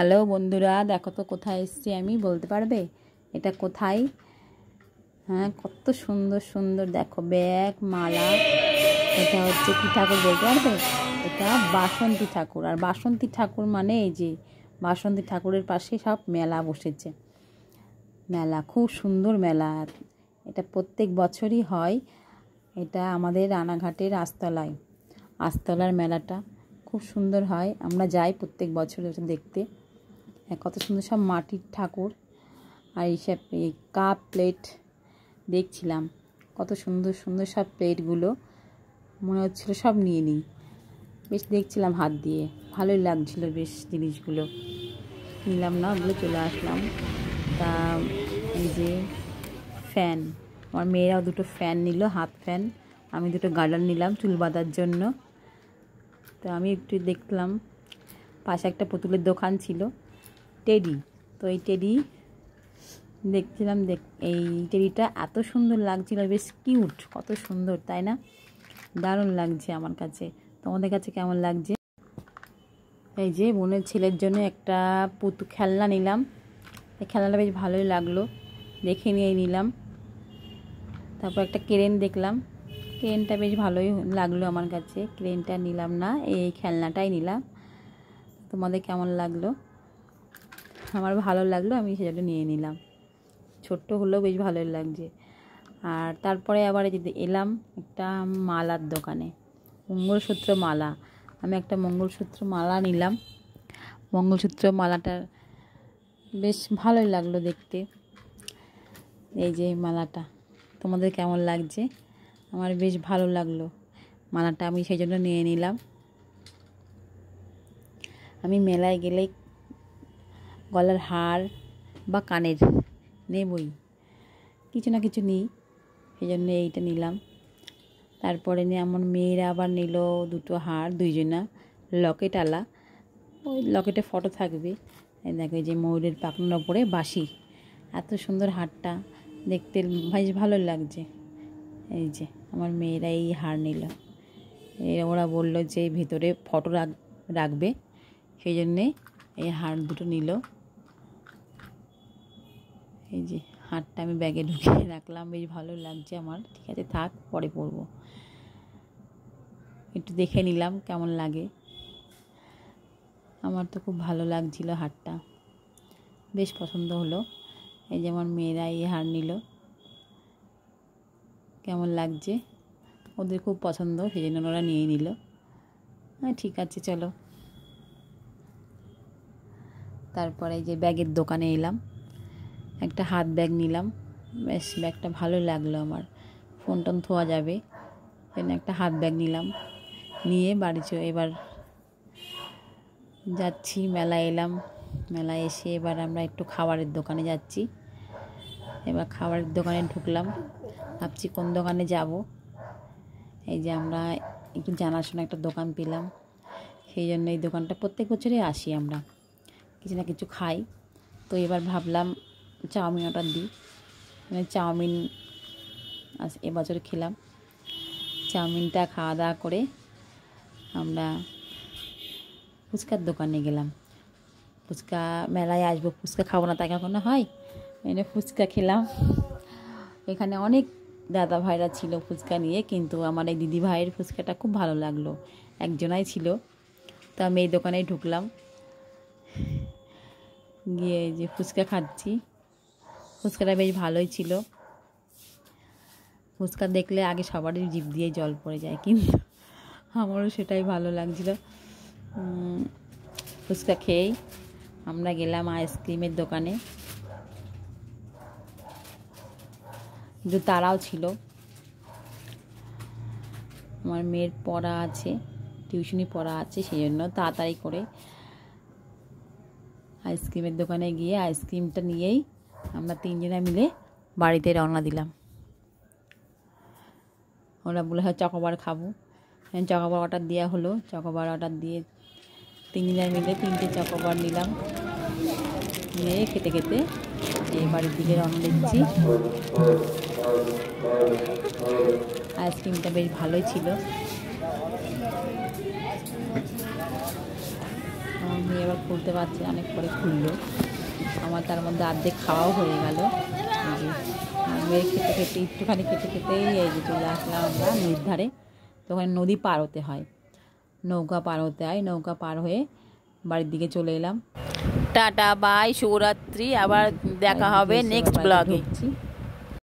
Hello বন্ধুরা, দেখো তো কোথায় এসেছি আমি, বলতে পারবে এটা কোথায়? হ্যাঁ, কত সুন্দর সুন্দর দেখো ব্যাগ, মালা। এটা হচ্ছে কি ঠাকুর বলতে পারবে? এটা বাসন্তী ঠাকুর। আর বাসন্তী ঠাকুর মানে এই যে বাসন্তী ঠাকুরের পাশে সব মেলা বসেছে। মেলা খুব সুন্দর মেলা। এটা প্রত্যেক বছরই হয়। এটা আমাদের রানাঘাটের আস্তলার মেলাটা খুব সুন্দর হয়। আমরা যাই প্রত্যেক বছর ওটা দেখতে। কত সুন্দর সব মাটির ঠাকুর। আর এইসব কাপ প্লেট দেখছিলাম, কত সুন্দর সুন্দর সব প্লেটগুলো। মনে হচ্ছিলো সব নিয়ে নিই। বেশ দেখছিলাম হাত দিয়ে, ভালোই লাগছিলো বেশ জিনিসগুলো। নিলাম না বলে চলে আসলাম। তা এই যে ফ্যান, আমার মেয়েরাও দুটো ফ্যান নিল, হাত ফ্যান। আমি দুটো গার্ডার নিলাম চুল বাঁধার জন্য। তো আমি একটু দেখলাম, পাশে একটা পুতুলের দোকান ছিল, টেডি। তো এই টেডি দেখছিলাম। এই টেডিটা এত সুন্দর লাগছিল, বেশ কিউট, কত সুন্দর তাই না? দারুণ লাগছে আমার কাছে। তোমাদের কাছে কেমন লাগছে? এই যে বোনের ছেলের জন্য একটা খেলনা নিলাম। এই খেলনাটা বেশ ভালোই লাগলো, দেখে নিয়ে নিলাম। তারপর একটা ক্রেন দেখলাম, ক্রেনটা বেশ ভালোই লাগলো আমার কাছে। ক্রেনটা নিলাম না, এই খেলনাটাই নিলাম। তোমাদের কেমন লাগলো? আমার ভালো লাগলো, আমি সেটা নিয়ে নিলাম। ছোট্ট হলেও বেশ ভালোই লাগছে। আর তারপরে আবার এলাম একটা মালার দোকানে, মঙ্গলসূত্র মালা। আমি একটা মঙ্গলসূত্র মালা নিলাম। মঙ্গলসূত্র মালাটা বেশ ভালোই লাগলো দেখতে। এই যে মালাটা, তোমাদের কেমন লাগছে? আমার বেশ ভালো লাগলো মালাটা, আমি সেই জন্য নিয়ে নিলাম। আমি মেলায় গেলে গলার হার বা কানের নেবই, কিছু না কিছু নিই, সেই জন্য এইটা নিলাম। তারপরে নিয়ে আমার মেয়েরা আবার নিল দুটো হার, দুইজনা লকেট আলা। ওই লকেটে ফটো থাকবে। এই দেখো, এই যে ময়ূরের পাখনার ওপরে বাঁশি, এত সুন্দর হারটা দেখতে বেশ ভালো লাগছে। এই যে আমার মেয়েরা এই হার নিল। ওরা বলল যে ভিতরে ফটো রাখবে, সেই জন্যে এই হার দুটো নিল। এই যে হারটা আমি ব্যাগে ঢুকিয়ে রাখলাম, বেশ ভালো লাগছে আমার। ঠিক আছে, থাক, পরে পরবো। একটু দেখে নিলাম কেমন লাগে। আমার তো খুব ভালো লাগছিল হারটা, বেশ পছন্দ হলো। এই যে আমার মেয়েরা এই হার নিল, কেমন লাগছে? ওদের খুব পছন্দ, সেই জন্য ওরা নিয়ে নিল। হ্যাঁ, ঠিক আছে, চলো। তারপরে যে ব্যাগের দোকানে এলাম, একটা হাত ব্যাগ নিলাম। বেশ ব্যাগটা ভালো লাগলো আমার, ফোন টোন থোয়া যাবে, সেজন্য একটা হাত ব্যাগ নিলাম। নিয়ে বাড়ি এবার যাচ্ছি। মেলায় এলাম, মেলায় এসে এবার আমরা একটু খাবারের দোকানে যাচ্ছি। এবার খাবারের দোকানে ঢুকলাম, ভাবছি কোন দোকানে যাব। এই যে আমরা একটু জানাশোনা একটা দোকান পেলাম, সেই জন্য এই দোকানটা প্রত্যেক বছরই আসি আমরা, কিছু না কিছু খাই। তো এবার ভাবলাম চাউমিন অর্ডার দিই। চাউমিন এবছর খেলাম। চাউমিনটা খাওয়া দাওয়া করে আমরা ফুচকার দোকানে গেলাম। ফুচকা, মেলায় আসবো, ফুচকা খাবো না তা কখনো হয়? এনে ফুচকা খেলাম। এখানে অনেক দাদা ভাইরা ছিল ফুচকা নিয়ে, কিন্তু আমার এই দিদি ভাইয়ের ফুচকাটা খুব ভালো লাগলো, একজনাই ছিল। তো আমি এই দোকানেই ঢুকলাম, গিয়ে যে ফুচকা খাচ্ছি। ফুচকাটা বেশ ভালোই ছিল। ফুচকা দেখলে আগে সবারই জিভ দিয়ে জল পড়ে যায়, কিন্তু আমারও সেটাই ভালো লাগছিল। ফুচকা খেয়েই আমরা গেলাম আইসক্রিমের দোকানে। কিন্তু তারাও ছিল, আমার মেয়ের পড়া আছে, টিউশনি পড়া আছে, সেই জন্য তাড়াতাড়ি করে আইসক্রিমের দোকানে গিয়ে আইসক্রিমটা নিয়েই আমরা তিনজনে মিলে বাড়িতে রওনা দিলাম। ওরা বলে হয় চকোবার খাবো, চকোবার অর্ডার দেওয়া হলো। চকোবার অর্ডার দিয়ে তিনজনে মিলে 3টে চকোবার নিলাম। নিয়ে খেতে খেতে এই বাড়ির দিকে রওনা দিচ্ছি। আইসক্রিমটা বেশ ভালোই ছিল। আমার মেয়ে আবার খুলতে পারছি না, অনেক পরে খুললো। আমার তার মধ্যে অর্ধেক খাওয়াও হয়ে গেল। মেয়ের খেতে খেতে একটুখানি খেতে খেতেই এই যে চলে আসলাম আমরা নদীর ধারে। তো ওখানে নদী পার হতে হয়, নৌকা পার হতে হয়। নৌকা পার হয়ে বাড়ির দিকে চলে এলাম। টাটা বাই, শুভরাত্রি। আবার দেখা হবে নেক্সট ব্লগে।